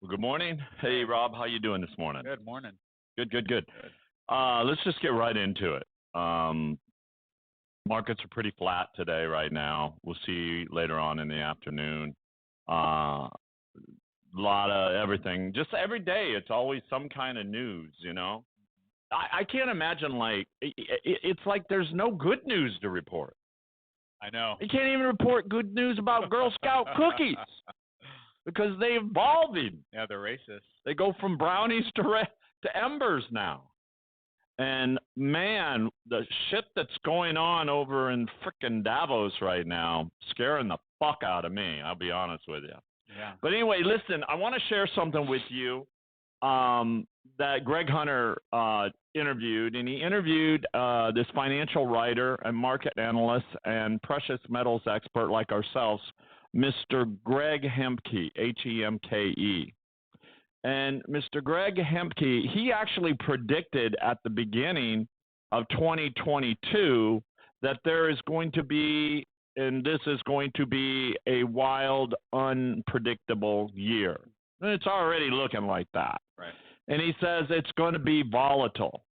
Well, good morning. Hey, Rob, how you doing this morning? Good morning. Good, good, good. Good. Let's just get right into it. Markets are pretty flat today right now. We'll see later on in the afternoon. A lot of everything. Just every day, it's always some kind of news, you know? I can't imagine, like, it's like there's no good news to report. I know. You can't even report good news about Girl Scout cookies because they're evolving. Yeah, they're racist. They go from brownies to embers now. And man, the shit that's going on over in frickin' Davos right now, scaring the fuck out of me, I'll be honest with you. Yeah. But anyway, listen, I want to share something with you that Greg Hunter interviewed. And he interviewed this financial writer and market analyst and precious metals expert like ourselves, Mr. Greg Hemke, Hemke. And Mr. Greg Hemke, he actually predicted at the beginning of 2022 that there is going to be, and this is going to be a wild, unpredictable year. And it's already looking like that. Right. And he says it's going to be volatile.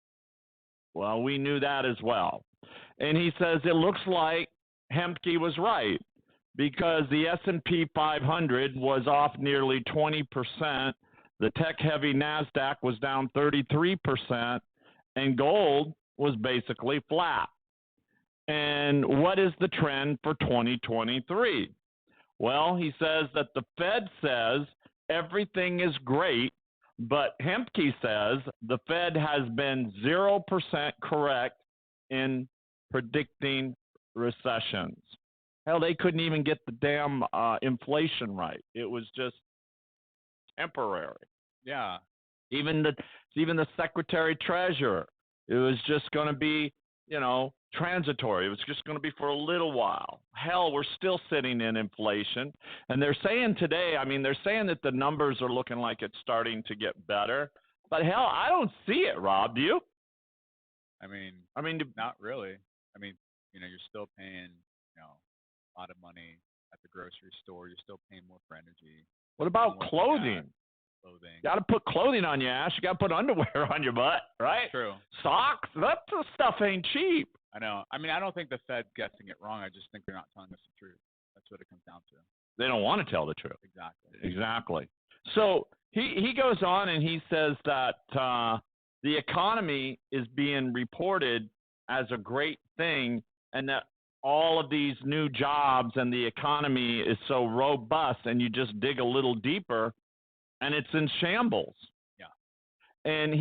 Well, we knew that as well. And he says it looks like Hemke was right because the S&P 500 was off nearly 20%. The tech-heavy NASDAQ was down 33%, and gold was basically flat. And what is the trend for 2023? Well, he says that the Fed says everything is great, but Hemke says the Fed has been 0% correct in predicting recessions. Hell, they couldn't even get the damn inflation right. It was just temporary. Yeah. Even the Secretary Treasurer, it was just going to be, transitory. It was just going to be for a little while. Hell, we're still sitting in inflation. And they're saying today, they're saying that the numbers are looking like it's starting to get better. But hell, I don't see it, Rob. Do you? Not really. You're still paying, a lot of money at the grocery store. You're still paying more for energy. What about clothing? You got to put clothing on your ass. You got to put underwear on your butt, right? True. Socks. That stuff ain't cheap. I know. I don't think the Fed's guessing it wrong. I just think they're not telling us the truth. That's what it comes down to. They don't want to tell the truth. Exactly. So he goes on and he says that the economy is being reported as a great thing and that all of these new jobs and the economy is so robust, and you just dig a little deeper and it's in shambles. Yeah. And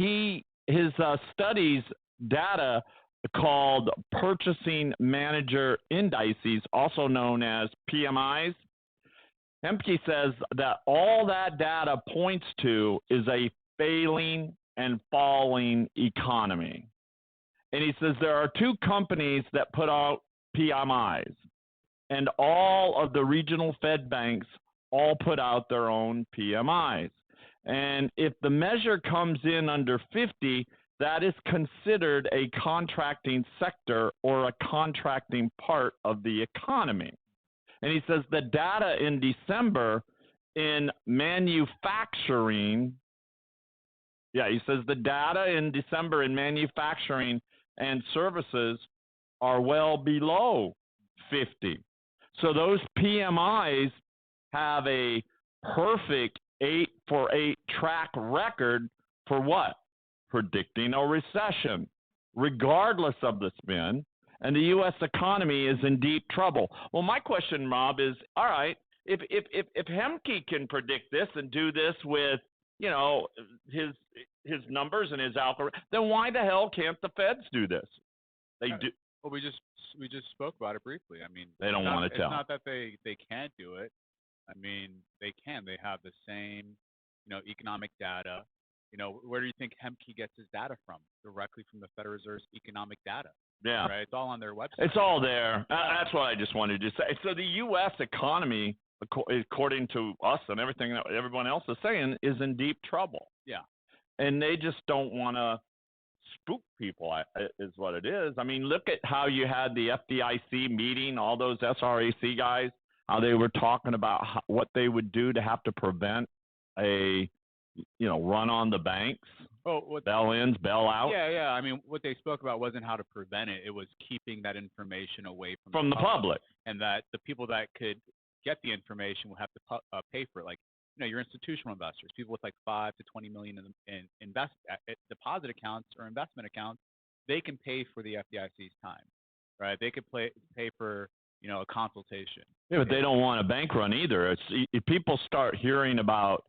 his studies data called Purchasing Manager Indices, also known as PMIs. Hemke says that all that data points to is a failing and falling economy. And he says there are two companies that put out PMIs, and all of the regional Fed banks all put out their own PMIs. And if the measure comes in under 50, that is considered a contracting sector or a contracting part of the economy. And he says the data in December in manufacturing, he says the data in December in manufacturing and services are well below 50. So those PMIs have a perfect 8-for-8 track record for what? Predicting a recession, regardless of the spin, and the U.S. economy is in deep trouble. Well, my question, Rob, is, all right, if Hemke can predict this and do this with, his numbers and his algorithm, then why the hell can't the Feds do this? They do. Well, we just spoke about it briefly. They don't want to tell. It's not that they can't do it. They can. They have the same, economic data. Where do you think Hemke gets his data from? Directly from the Federal Reserve's economic data. Yeah. Right? It's all on their website. It's all there. That's what I just wanted to say. So the U.S. economy, according to us and everything that everyone else is saying, is in deep trouble. Yeah. And they just don't want to spook people, is what it is. Look at how you had the FDIC meeting, all those SRAC guys, how they were talking about what they would do to have to prevent a run on the banks, Oh, what? bail ins, bail out Yeah, yeah. I mean, what they spoke about wasn't how to prevent it. It was keeping that information away from from the the public, public. and that the people that could get the information will have to pay for it. Like, your institutional investors, people with like 5 to 20 million in deposit accounts or investment accounts, they can pay for the FDIC's time, right? They could pay for a consultation. Yeah, but they don't want a bank run either. If people start hearing about,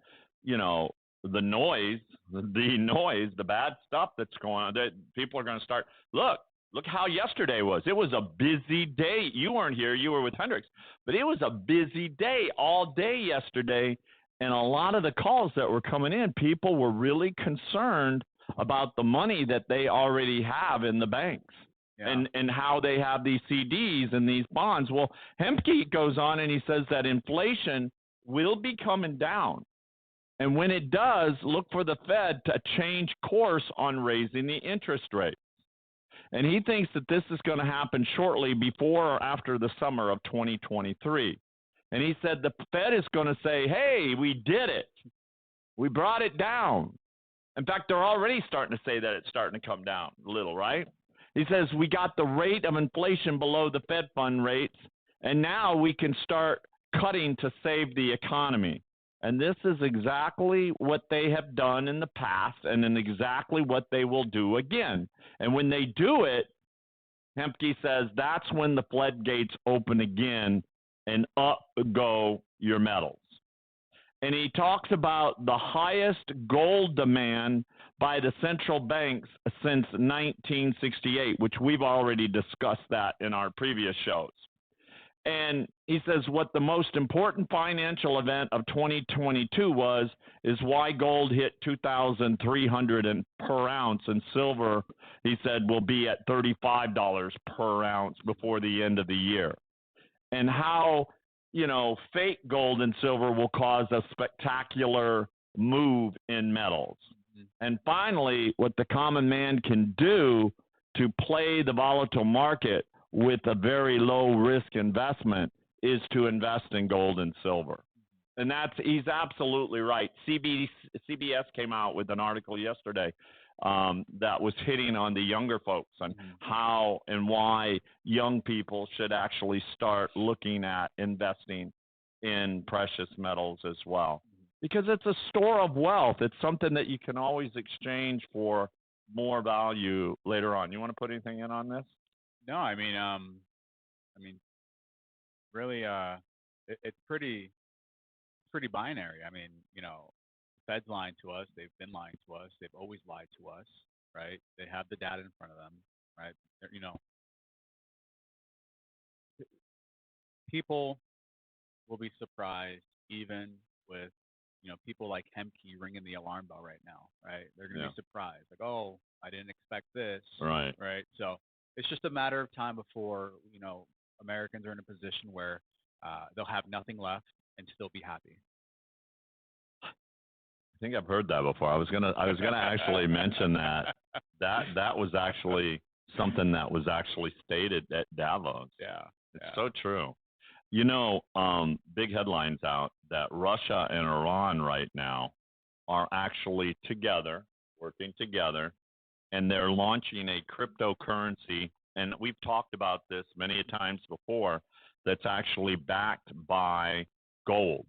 the noise, the bad stuff that's going on, that people are going to start, look how yesterday was. It was a busy day. You weren't here. You were with Hendricks. But it was a busy day all day yesterday. And a lot of the calls that were coming in, people were really concerned about the money that they already have in the banks. Yeah. And how they have these CDs and these bonds. Well, Hemke goes on and he says that inflation will be coming down. And when it does, look for the Fed to change course on raising the interest rate. And he thinks that this is going to happen shortly before or after the summer of 2023. And he said the Fed is going to say, hey, we did it. We brought it down. In fact, they're already starting to say that it's starting to come down a little, right? He says we got the rate of inflation below the Fed fund rates, and now we can start cutting to save the economy. And this is exactly what they have done in the past and then exactly what they will do again. And when they do it, Hemke says that's when the floodgates open again and up go your metals. And he talks about the highest gold demand by the central banks since 1968, which we've already discussed that in our previous shows. And he says what the most important financial event of 2022 is why gold hit 2,300 per ounce, and silver, he said, will be at $35 per ounce before the end of the year. And how, fake gold and silver will cause a spectacular move in metals. Mm-hmm. And finally, what the common man can do to play the volatile market with a very low risk investment is to invest in gold and silver. And he's absolutely right. CBS came out with an article yesterday that was hitting on the younger folks on how and why young people should actually start looking at investing in precious metals as well. Because it's a store of wealth. It's something that you can always exchange for more value later on. You want to put anything in on this? No, I mean, really, it's pretty binary. I mean, the Fed's lying to us. They've been lying to us. They've always lied to us, right? They have the data in front of them, right? People will be surprised even with, people like Hemke ringing the alarm bell right now, right? They're going to be surprised, like, oh, I didn't expect this, right? So it's just a matter of time before, Americans are in a position where they'll have nothing left and still be happy. I think I've heard that before. I was gonna actually mention that. That was actually something that was actually stated at Davos. Yeah. It's so true. Big headlines out that Russia and Iran right now are actually working together, and they're launching a cryptocurrency. And we've talked about this many times before, that's actually backed by gold.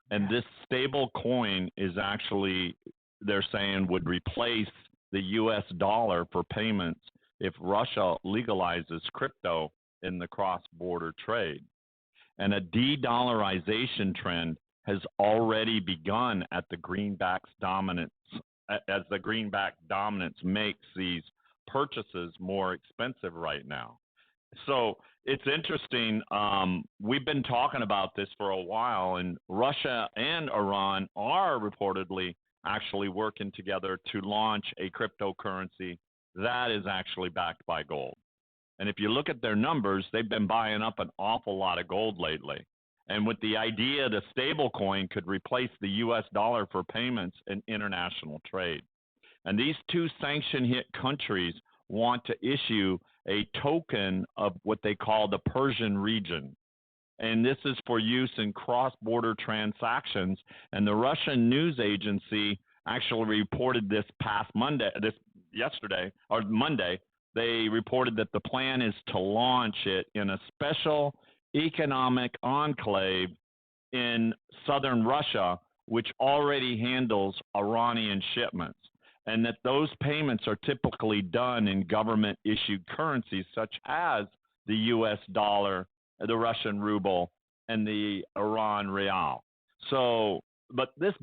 And this stable coin is actually, they're saying, would replace the U.S. dollar for payments if Russia legalizes crypto in the cross-border trade. And a de-dollarization trend has already begun at the greenback's dominance, as the greenback dominance makes these purchases more expensive right now. So it's interesting. We've been talking about this for a while, and Russia and Iran are reportedly actually working together to launch a cryptocurrency that is actually backed by gold. And if you look at their numbers, they've been buying up an awful lot of gold lately. And with the idea the stable coin could replace the U.S. dollar for payments in international trade. And these two sanction-hit countries want to issue a token of what they call the Persian region. And this is for use in cross-border transactions. And the Russian news agency actually reported yesterday or Monday. They reported that the plan is to launch it in a special economic enclave in southern Russia, which already handles Iranian shipments, and that those payments are typically done in government issued currencies such as the US dollar, the Russian ruble, and the Iran rial. So, but this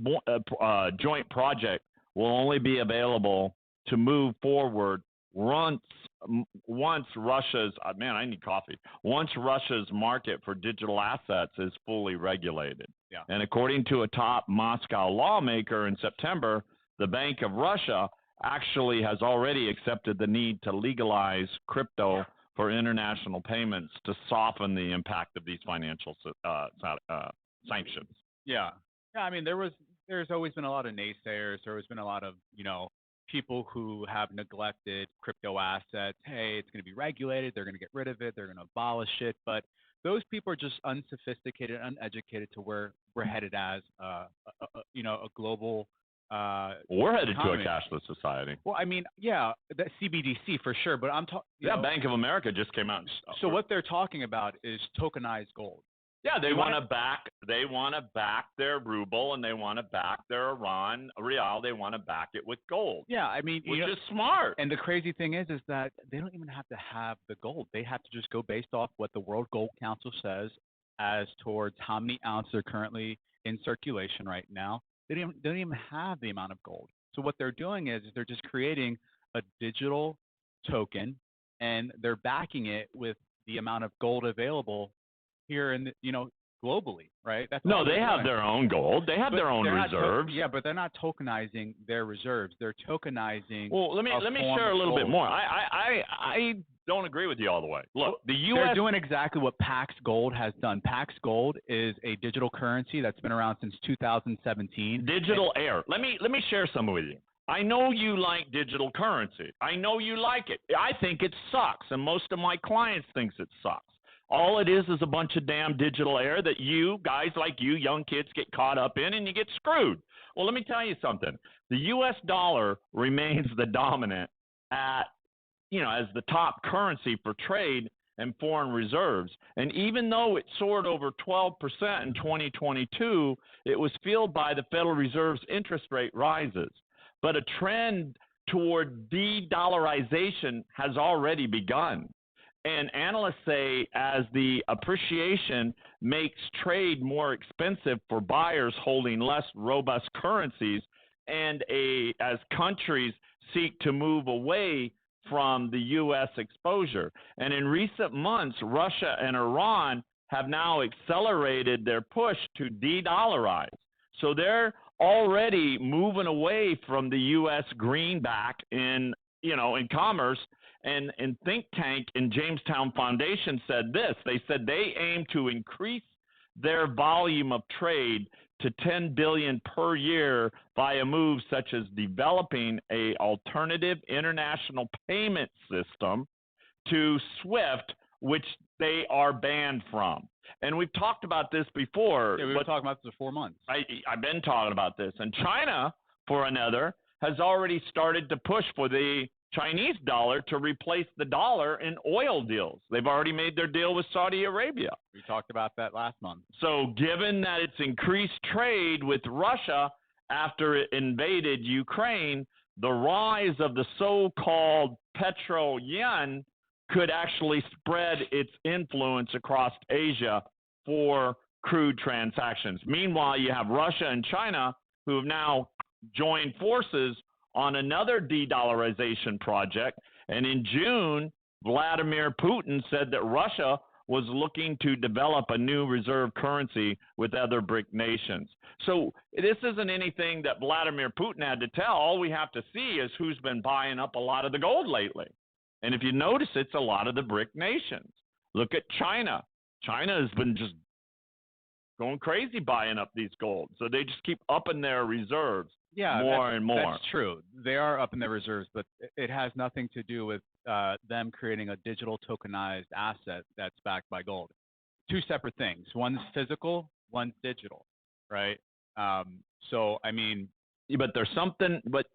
joint project will only be available to move forward once Russia's I need coffee. Once Russia's market for digital assets is fully regulated. Yeah. And according to a top Moscow lawmaker in September, the Bank of Russia actually has already accepted the need to legalize crypto for international payments to soften the impact of these financial sanctions. Yeah. Yeah. I mean, there's always been a lot of naysayers. There's always been a lot of, people who have neglected crypto assets. Hey, it's going to be regulated. They're going to get rid of it. They're going to abolish it. But those people are just unsophisticated, uneducated to where we're headed as, a global. We're headed economy. to a cashless society. Well, I mean, yeah, the CBDC for sure. But I'm talking. Yeah, Bank of America just came out. So what they're talking about is tokenized gold. Yeah, they want to back their ruble, and they want to back their Iran rial. They want to back it with gold. Yeah, I mean, which is smart. And the crazy thing is that they don't even have to have the gold. They have to just go based off what the World Gold Council says as towards how many ounces are currently in circulation right now. They don't even have the amount of gold. So what they're doing is they're just creating a digital token, and they're backing it with the amount of gold available here in globally, right? No, they have their own gold. They have their own reserves. Yeah, but they're not tokenizing their reserves. They're tokenizing. Well, let me share a little bit more. I don't agree with you all the way. Look, the U.S. They're doing exactly what Pax Gold has done. Pax Gold is a digital currency that's been around since 2017. Digital air. Let me share some with you. I know you like digital currency. I know you like it. I think it sucks, and most of my clients thinks it sucks. All it is a bunch of damn digital air that you guys like you, young kids, get caught up in, and you get screwed. Well, let me tell you something. The U.S. dollar remains the dominant as the top currency for trade and foreign reserves. And even though it soared over 12% in 2022, it was fueled by the Federal Reserve's interest rate rises. But a trend toward de-dollarization has already begun. And analysts say as the appreciation makes trade more expensive for buyers holding less robust currencies, and as countries seek to move away from the U.S. exposure. And in recent months, Russia and Iran have now accelerated their push to de-dollarize. So they're already moving away from the U.S. greenback in commerce. And think tank and Jamestown Foundation said this. They said they aim to increase their volume of trade to $10 billion per year via moves such as developing an alternative international payment system to SWIFT, which they are banned from. And we've talked about this before. Yeah, we've been talking about this for 4 months. I've been talking about this. And China, for another, has already started to push for the Chinese dollar to replace the dollar in oil deals. They've already made their deal with Saudi Arabia. We talked about that last month. So given that it's increased trade with Russia after it invaded Ukraine, the rise of the so-called petro yen could actually spread its influence across Asia for crude transactions. Meanwhile, you have Russia and China who have now joined forces on another de-dollarization project. And in June, Vladimir Putin said that Russia was looking to develop a new reserve currency with other BRIC nations. So this isn't anything that Vladimir Putin had to tell. All we have to see is who's been buying up a lot of the gold lately. And if you notice, it's a lot of the BRIC nations. Look at China. China has been just going crazy buying up these gold. So they just keep upping their reserves. Yeah, more and more. That's true. They are up in their reserves, but it has nothing to do with them creating a digital tokenized asset that's backed by gold. Two separate things. One's physical, one's digital, right? So, I mean, but there's something, but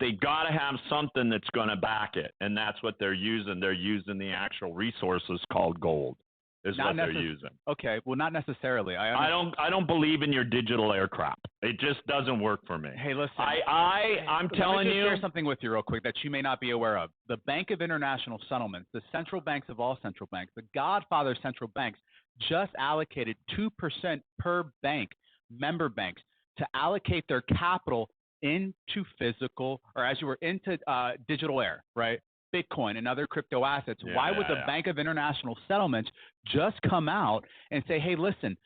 they got to have something that's going to back it, and that's what they're using. They're using the actual resources called gold. Is what they're using. Okay, well, not necessarily. I don't believe in your digital aircraft. It just doesn't work for me. Hey, listen. I'm telling you. Let me just share something with you real quick that you may not be aware of. The Bank of International Settlements, the central banks of all central banks, the godfather of central banks, just allocated 2% per bank, member banks, to allocate their capital into physical, or as you were into digital air, right? Bitcoin and other crypto assets. Why would the Bank of International Settlements just come out and say, hey, listen,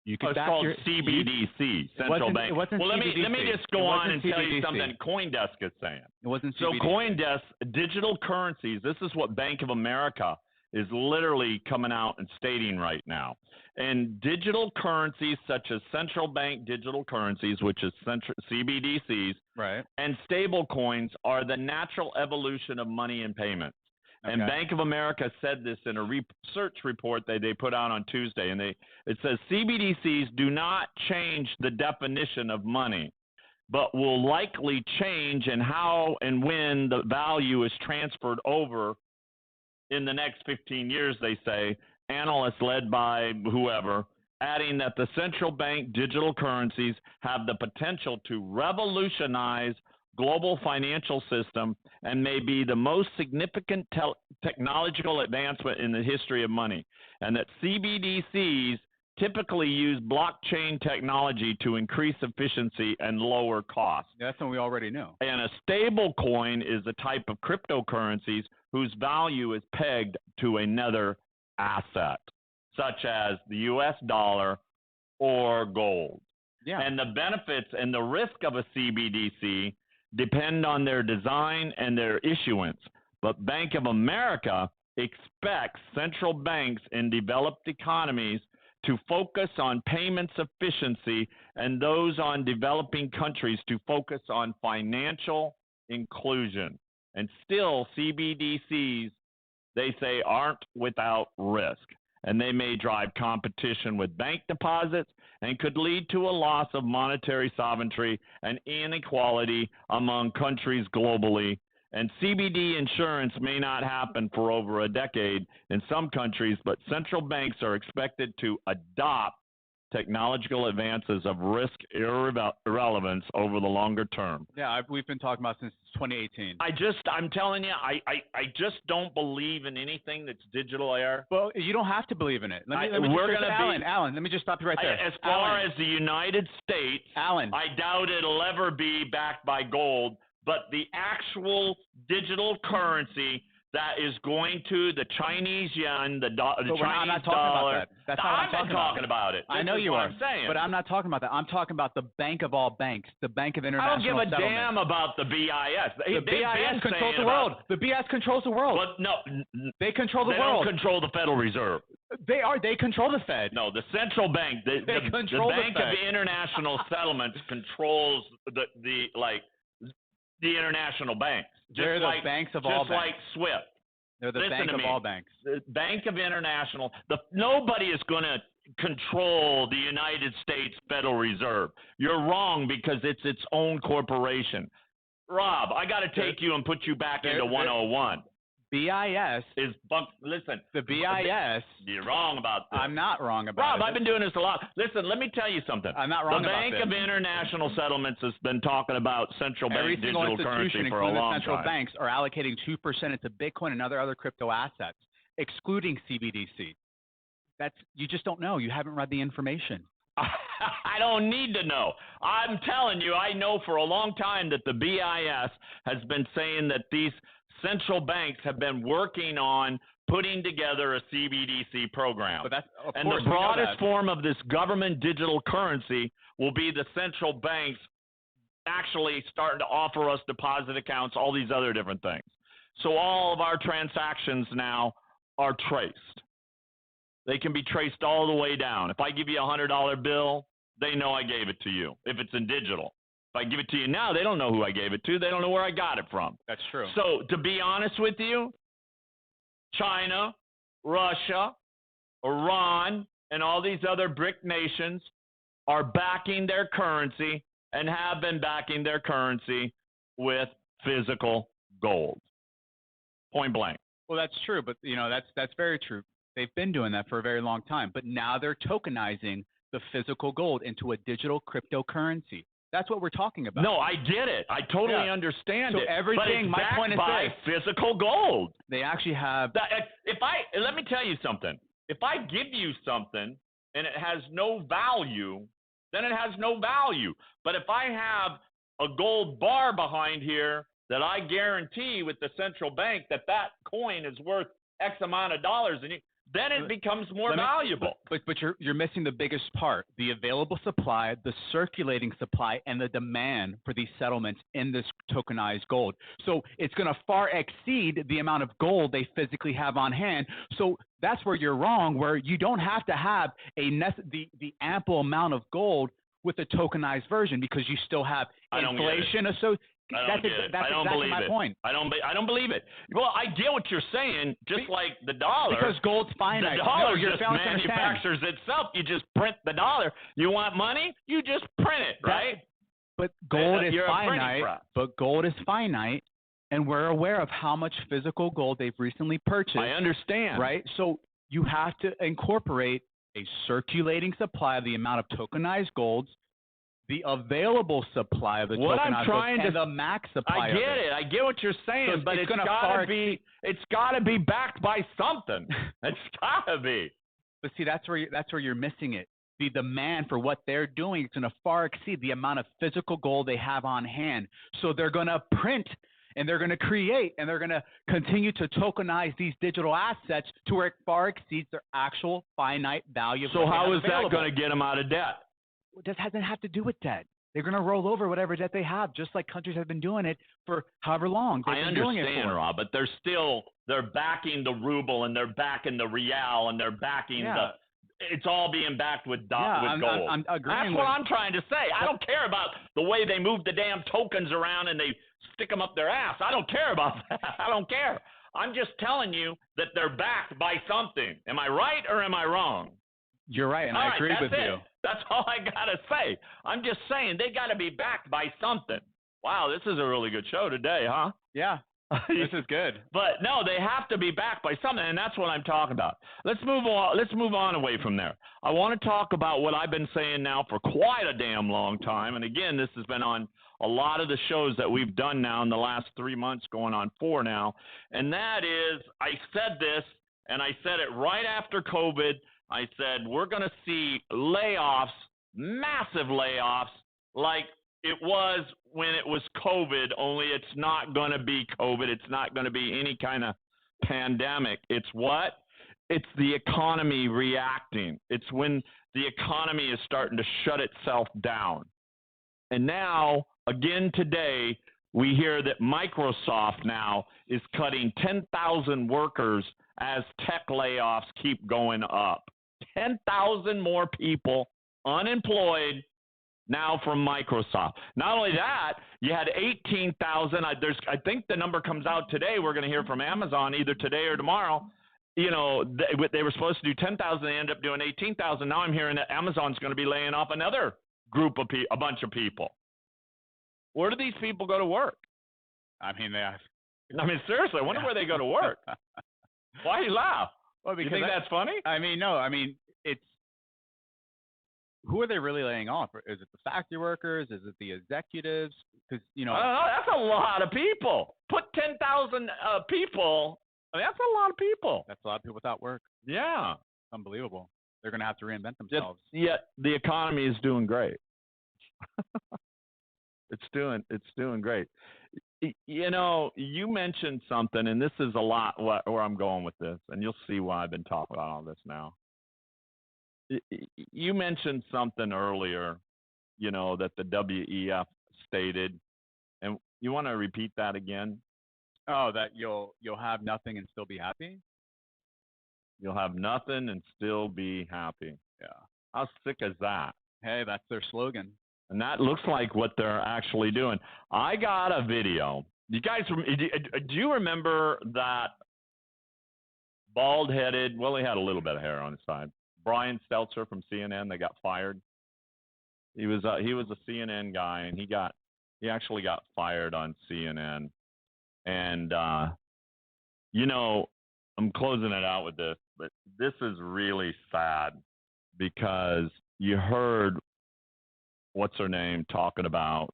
you could back your CBDC, central bank. It wasn't well, CBDC. let me just go on and tell you something CoinDesk is saying. It wasn't CBDC. So CoinDesk, digital currencies, this is what Bank of America is literally coming out and stating right now. And digital currencies such as central bank digital currencies, which is CBDCs, right, and stable coins are the natural evolution of money and payments. Okay. And Bank of America said this in a research report that they put out on Tuesday. And it says CBDCs do not change the definition of money, but will likely change in how and when the value is transferred over in the next 15 years, they say. Analysts led by whoever, adding that the central bank digital currencies have the potential to revolutionize global financial system and may be the most significant technological advancement in the history of money, and that CBDCs typically use blockchain technology to increase efficiency and lower costs. That's what we already knew. And a stable coin is a type of cryptocurrencies whose value is pegged to another asset, such as the U.S. dollar or gold. Yeah. And the benefits and the risk of a CBDC depend on their design and their issuance. But Bank of America expects central banks in developed economies to focus on payments efficiency and those on developing countries to focus on financial inclusion. And still, CBDCs, they say, aren't without risk, and they may drive competition with bank deposits and could lead to a loss of monetary sovereignty and inequality among countries globally. And CBD insurance may not happen for over a decade in some countries, but central banks are expected to adopt technological advances of risk irrelevance over the longer term. Yeah, we've been talking about since 2018. I'm telling you, I just don't believe in anything that's digital air. Well, you don't have to believe in it. Alan, let me just stop you right there. As far as the United States, Alan, I doubt it'll ever be backed by gold, but the actual digital currency that is going to the Chinese yuan, the Chinese I'm not talking dollar. about that. That's not what I'm talking about it. I know you are. I'm saying. But I'm not talking about that. I'm talking about the bank of all banks, the Bank of International Settlements. I don't give a damn about the BIS. The BIS controls the world. The BIS controls the world. But no, they control the world. They don't control the Federal Reserve. They control the Fed. No, the central bank, the Bank of International Settlements controls the international banks. They're the banks of all banks. Just like SWIFT. They're the bank of all banks. The Bank of International. Nobody is going to control the United States Federal Reserve. You're wrong because it's its own corporation. Rob, I got to take you and put you back into 101. BIS is listen. The BIS. You're wrong about this. I'm not wrong about Rob, it. I've been doing this a lot. Listen, let me tell you something. I'm not wrong about this. The Bank of International Settlements has been talking about central bank digital currency for a long time. Central banks are allocating 2% into Bitcoin and other crypto assets, excluding CBDC. You just don't know. You haven't read the information. I don't need to know. I'm telling you, I know for a long time that the BIS has been saying that these central banks have been working on putting together a CBDC program. And the broadest form of this government digital currency will be the central banks actually starting to offer us deposit accounts, all these other different things. So all of our transactions now are traced. They can be traced all the way down. If I give you a $100 bill, they know I gave it to you, if it's in digital. If I give it to you now, they don't know who I gave it to. They don't know where I got it from. That's true. So to be honest with you, China, Russia, Iran, and all these other BRIC nations are backing their currency and have been backing their currency with physical gold. Point blank. Well, that's true, but that's very true. They've been doing that for a very long time, but now they're tokenizing the physical gold into a digital cryptocurrency. That's what we're talking about. No, I get it. I totally understand so it. Everything. But it's my point is by physical gold. They actually have. Let me tell you something. If I give you something and it has no value, then it has no value. But if I have a gold bar behind here that I guarantee with the central bank that coin is worth X amount of dollars, and then it becomes more valuable. But you're missing the biggest part: the available supply, the circulating supply, and the demand for these settlements in this tokenized gold. So it's going to far exceed the amount of gold they physically have on hand. So that's where you're wrong, where you don't have to have the ample amount of gold with the tokenized version, because you still have inflation associated. That's exactly my point. I don't believe it. Well, I get what you're saying, just like the dollar. Because gold's finite. The dollar just manufactures itself. You just print the dollar. You want money? You just print it, right? But gold is finite. But gold is finite, and we're aware of how much physical gold they've recently purchased. I understand. Right? So you have to incorporate a circulating supply of the amount of tokenized golds, the available supply of the tokenized gold, and the max supply. I get it. I get what you're saying, but it's got to be backed by something. It's got to be. But see, that's where you're missing it. The demand for what they're doing is going to far exceed the amount of physical gold they have on hand. So they're going to print, and they're going to create, and they're going to continue to tokenize these digital assets to where it far exceeds their actual finite value. So how is that going to get them out of debt? That doesn't have to do with debt. They're going to roll over whatever debt they have, just like countries have been doing it for however long. I understand, Rob, but they're backing the ruble, and they're backing the real, and they're backing it's all being backed with gold. I'm agreeing. That's what I'm trying to say. I don't care about the way they move the damn tokens around and they stick them up their ass. I don't care about that. I don't care. I'm just telling you that they're backed by something. Am I right or am I wrong? You're right, and I agree with you. That's all I got to say. I'm just saying they got to be backed by something. Wow, this is a really good show today, huh? Yeah, this is good. But no, they have to be backed by something, and that's what I'm talking about. Let's move on away from there. I want to talk about what I've been saying now for quite a damn long time. And again, this has been on a lot of the shows that we've done now in the last 3 months, going on 4 now. And that is, I said this, and I said it right after COVID. I said, we're going to see layoffs, massive layoffs, like it was when it was COVID, only it's not going to be COVID. It's not going to be any kind of pandemic. It's what? It's the economy reacting. It's when the economy is starting to shut itself down. And now, again today, we hear that Microsoft now is cutting 10,000 workers as tech layoffs keep going up. 10,000 more people unemployed now from Microsoft. Not only that, you had 18,000. I think the number comes out today. We're going to hear from Amazon either today or tomorrow. You know, they were supposed to do 10,000. They ended up doing 18,000. Now I'm hearing that Amazon's going to be laying off another group of a bunch of people. Where do these people go to work? I mean, seriously, I wonder where they go to work. Why you laugh? Well, because you think that's funny? I mean, no. I mean, it's who are they really laying off? Is it the factory workers? Is it the executives? Because I don't know. That's a lot of people. Put 10,000 people. I mean, that's a lot of people. That's a lot of people without work. Yeah, unbelievable. They're going to have to reinvent themselves. Yet the economy is doing great. It's doing great. You know, you mentioned something, and this is a lot where I'm going with this, and you'll see why I've been talking about all this now. You mentioned something earlier, you know, that the WEF stated, and you want to repeat that again? Oh, that you'll have nothing and still be happy? You'll have nothing and still be happy. Yeah. How sick is that? Hey, that's their slogan. And that looks like what they're actually doing. I got a video. You guys, do you remember that bald-headed, well, he had a little bit of hair on his side, Brian Stelter from CNN that got fired? He was a CNN guy, and he actually got fired on CNN. And you know, I'm closing it out with this, but this is really sad because you heard what's her name talking about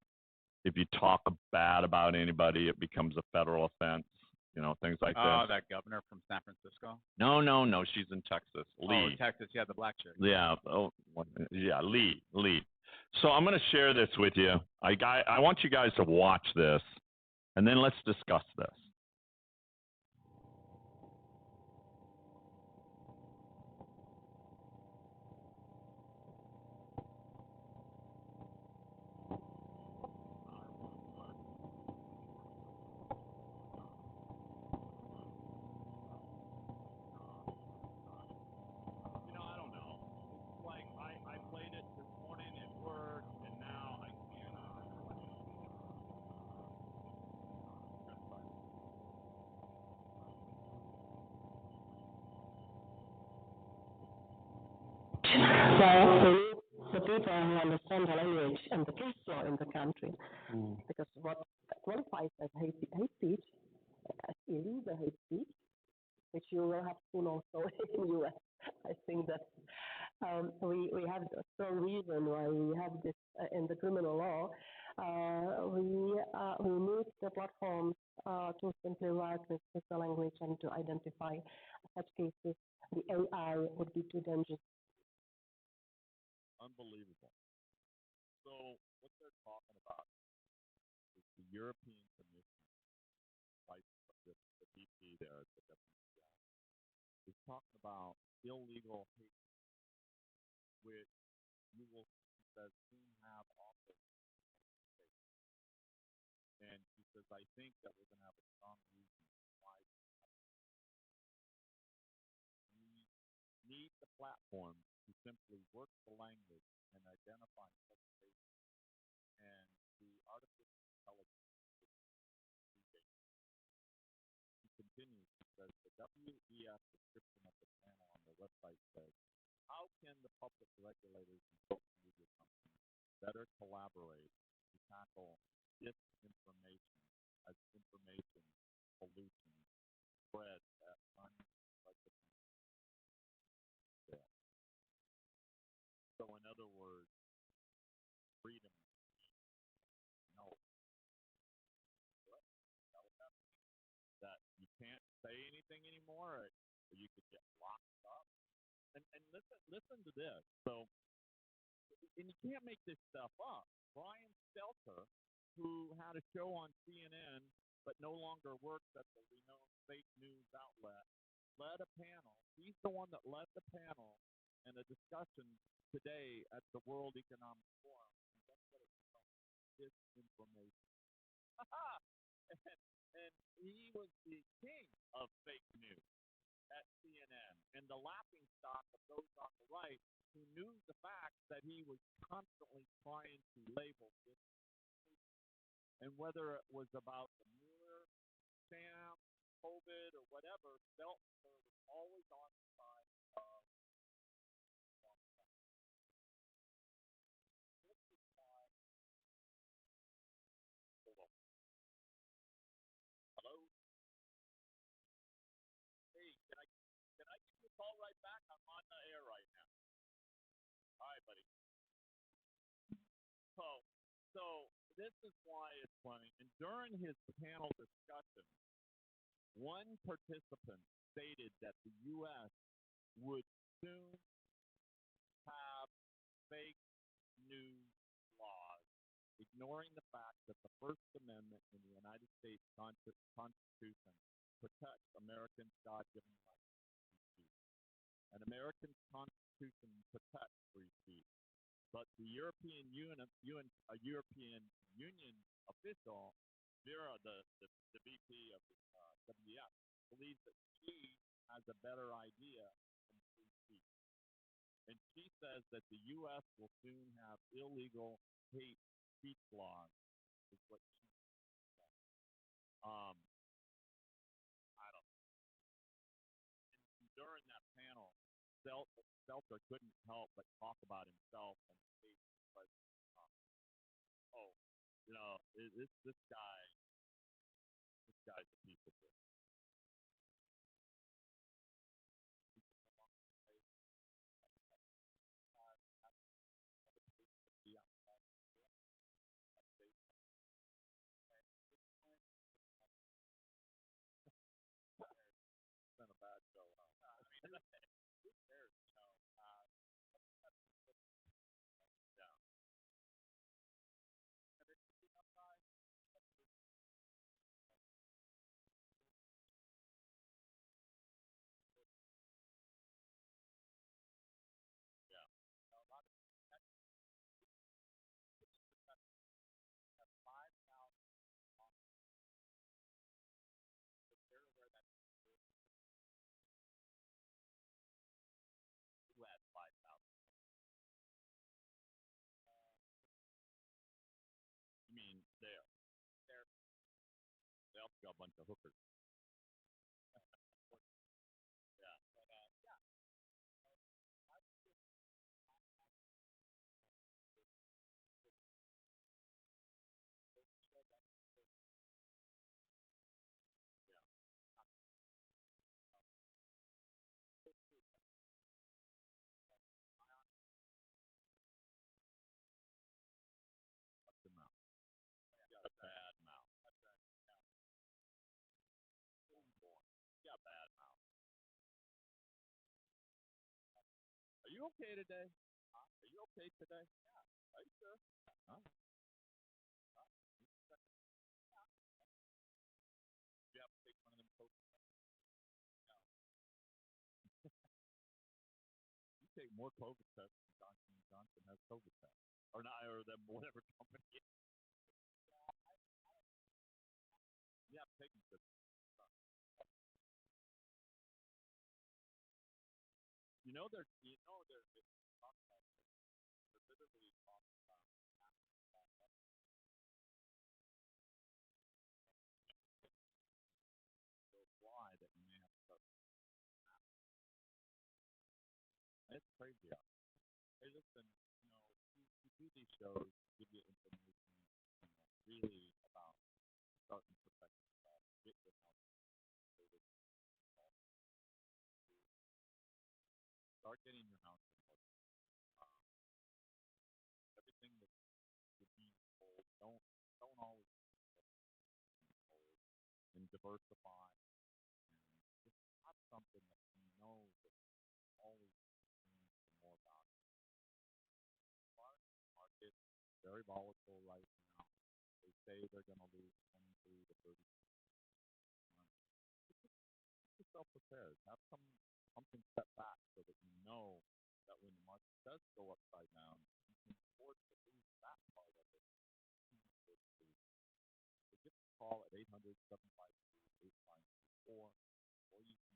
if you talk bad about anybody, it becomes a federal offense. Things like Oh, this. that governor from San Francisco. No, no, no. She's in Texas. Oh, Lee. Texas. Yeah, the black chick. Yeah. Oh, yeah. Lee. Lee. So I'm going to share this with you. I want you guys to watch this, and then let's discuss this. I don't know. It's like I played it this morning at work, and now I cannot. So the people who understand the language and the case law in the country, because what qualifies as hate speech, as illegal hate speech, which you will have soon also in the US. I think that we have a strong reason why we have this in the criminal law. We need the platforms to simply work with the language and to identify such cases. The AI would be too dangerous. Unbelievable. So what they're talking about is the European Commission, the VP there, the WEF, is talking about illegal hate, which you will says soon have also. And he says, I think that we're going to have a strong reason why we need the platform to simply work the language and identify such cases. And the artificial intelligence he continues, he says, the WEF description of the panel on their website says, how can the public regulators and social media companies better collaborate to tackle disinformation as information pollution spread at unprecedented scale? So in other words, freedom no that you can't say anything anymore, or you could get locked up. And listen to this. So, and you can't make this stuff up. Brian Stelter, who had a show on CNN but no longer works at the renowned fake news outlet, led a panel. He's the one that led the panel in a discussion today at the World Economic Forum. And that's what it's called, disinformation. and he was the king of fake news at CNN and the laughing stock of those on the right who knew the fact that he was constantly trying to label this. And whether it was about the Mueller sham, COVID, or whatever, Beltner was always on the side of this is why. Hello? Hey, can I give you a call right back? I'm on the air right now. All right, buddy. So this is why it's funny. And during his panel discussion, one participant stated that the U.S. would soon have fake news laws, ignoring the fact that the First Amendment in the United States Constitution protects Americans' God-given rights to free speech. An American Constitution protects free speech. But the European Union official, Vera, the VP of the WEF, believes that she has a better idea than free speech. And she says that the U.S. will soon have illegal hate speech laws, is what she said. I don't know. And during that panel, Stelter couldn't help but talk about himself and hate the president. This guy's a piece of shit. It's been a bad show. Yeah. Yeah. Who had 5,000? You mean there? They also got a bunch of hookers. Yeah. Yeah. What's the mouth? You got a bad mouth. Boy, you got a bad mouth. Are you okay today? Are you okay today? Yeah. Are you sure? Huh? You have to take one of them COVID tests. You take more COVID tests than Johnson has COVID tests. Or not, or them whatever company. You have to take them to they're literally talking about the why that you may have to start. It's crazy out there. Hey, listen, we do these shows to give you information, really about starting to protect yourself, get your house situated, start getting your house in order. Um, everything that you're being told, don't always be told, and diversify, and just have something that you know that always brings more value. Market very volatile right now. They say they're going to lose 23 to 30 months. Get yourself prepared. Have something set back so that you know that when the market does go upside down, you can afford to lose that part of it. So give us a call at 800-753-8524, or you can